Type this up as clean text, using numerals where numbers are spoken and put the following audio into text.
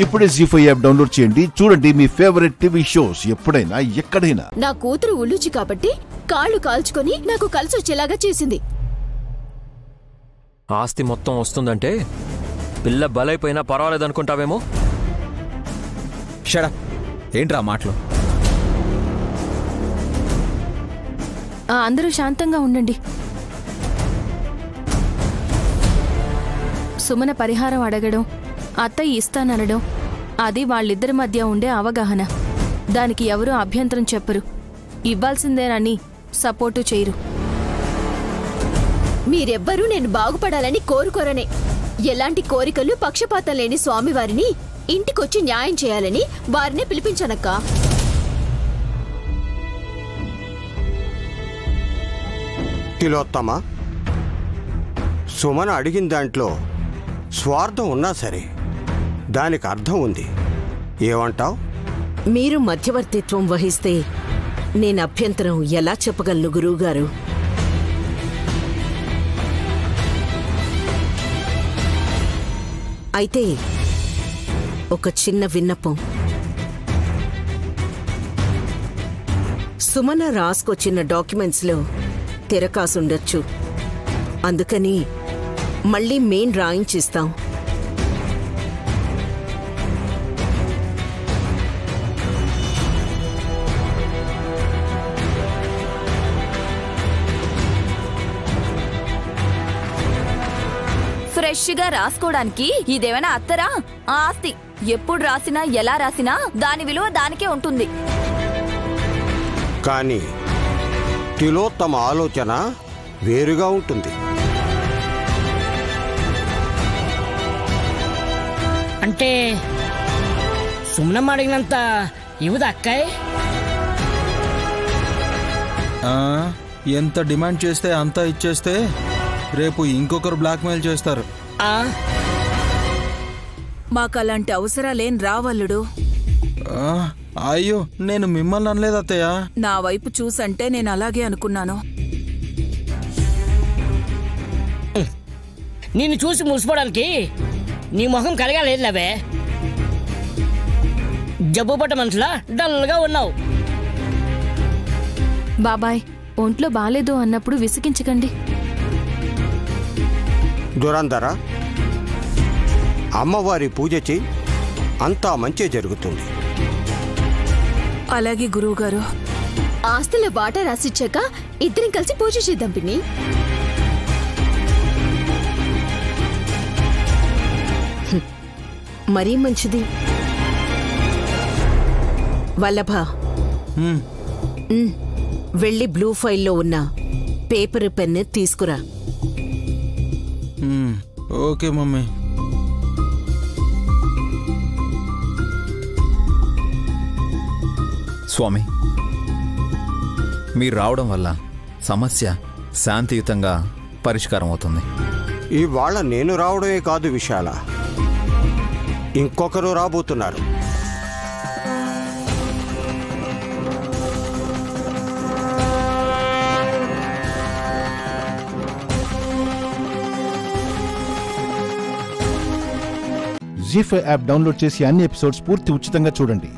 ఇప్పుడే జీ5 app download చేయండి. చూడండి మీ ఫేవరెట్ టీవీ షోస్ ఎప్పుడైనా ఎక్కడైనా. నా కూతురు ఉల్లుచి కాబట్టి కాళ్ళు కాల్చుకొని నాకు కలిసొచ్చేలాగా చేసింది. ఆస్తి మొత్తం వస్తుందంటే పిల్ల బలైపోయినా పర్వాలేదనుకుంటావేమో. షడా ఏంట్రా మాటలు? అందరూ శాంతంగా ఉండండి. సుమన పరిహారం అడగడం, అత్తయ్య ఇస్తాననడం అది వాళ్ళిద్దరి మధ్య ఉండే అవగాహన. దానికి ఎవరూ అభ్యంతరం చెప్పరు, ఇవ్వాల్సిందేనని సపోర్టు చేయరు. మీరెవ్వరూ నేను బాగుపడాలని కోరుకోరనే. ఎలాంటి కోరికలు పక్షపాతం లేని స్వామివారిని ఇంటికొచ్చి న్యాయం చేయాలని వారినే పిలిపించనక్క. తిలోత్తమ, సుమన అడిగిన దాంట్లో స్వార్థం ఉన్నా సరే దానికి అర్థం ఉంది. ఏమంటావ్? మీరు మధ్యవర్తిత్వం వహిస్తే నేను అభ్యంతరం ఎలా చెప్పగలను గురువుగారు? అయితే ఒక చిన్న విన్నపం. సుమన రాసుకొచ్చిన డాక్యుమెంట్స్లో తిరకాసుండొచ్చు. అందుకని మళ్ళీ మేం రాయించిస్తాం. ఫ్రెష్ గా రాసుకోవడానికి ఇదేమైనా అత్తరా? ఆస్తి ఎప్పుడు రాసినా ఎలా రాసినా దాని విలువ దానికే ఉంటుంది. కానీ తిలోత్తమ ఆలోచన వేరుగా ఉంటుంది. అంటే సుమనమ్మ అడిగినంత ఇవ్వదు అక్కాయ్. ఎంత డిమాండ్ చేస్తే అంతా ఇచ్చేస్తే రేపు ఇంకొకరు బ్లాక్మెయిల్ చేస్తారు. మాకలాంటి అవసరాలేం రావల్లుడు. అయ్యో, నేను మిమ్మల్ని అనలేదు అత్తయ్య. నా వైపు చూసంటే నేను అలాగే అనుకున్నాను. నిన్ను చూసి మురిసిపోవడానికి నీ మొహం కలగాలేదులేవే. జబ్బు పట్ట మనుషులా డల్గా ఉన్నావు. బాబాయ్, ఒంట్లో బాలేదు అన్నప్పుడు విసిగించకండి. దురంధర, అమ్మవారి పూజ చేయి, అంతా మంచి జరుగుతుంది. అలాగే గురువుగారు. ఆస్తుల వాటా రాసిచ్చాక ఇద్దరం కలిసి పూజ చేద్దాం పిన్ని. మరీ మంచిది. వల్లభ, వెళ్ళి బ్లూ ఫైల్లో ఉన్న పేపర్ పెన్ తీసుకురా. Okay mummy. స్వామి, మీరు రావడం వల్ల సమస్య శాంతియుతంగా పరిష్కారం అవుతుంది. ఇవాళ నేను రావడమే కాదు విశాల, ఇంకొకరు రాబోతున్నారు. జీ5 యాప్ డౌన్లోడ్ చేసి అన్ని ఎపిసోడ్స్ పూర్తి ఉచితంగా చూడండి.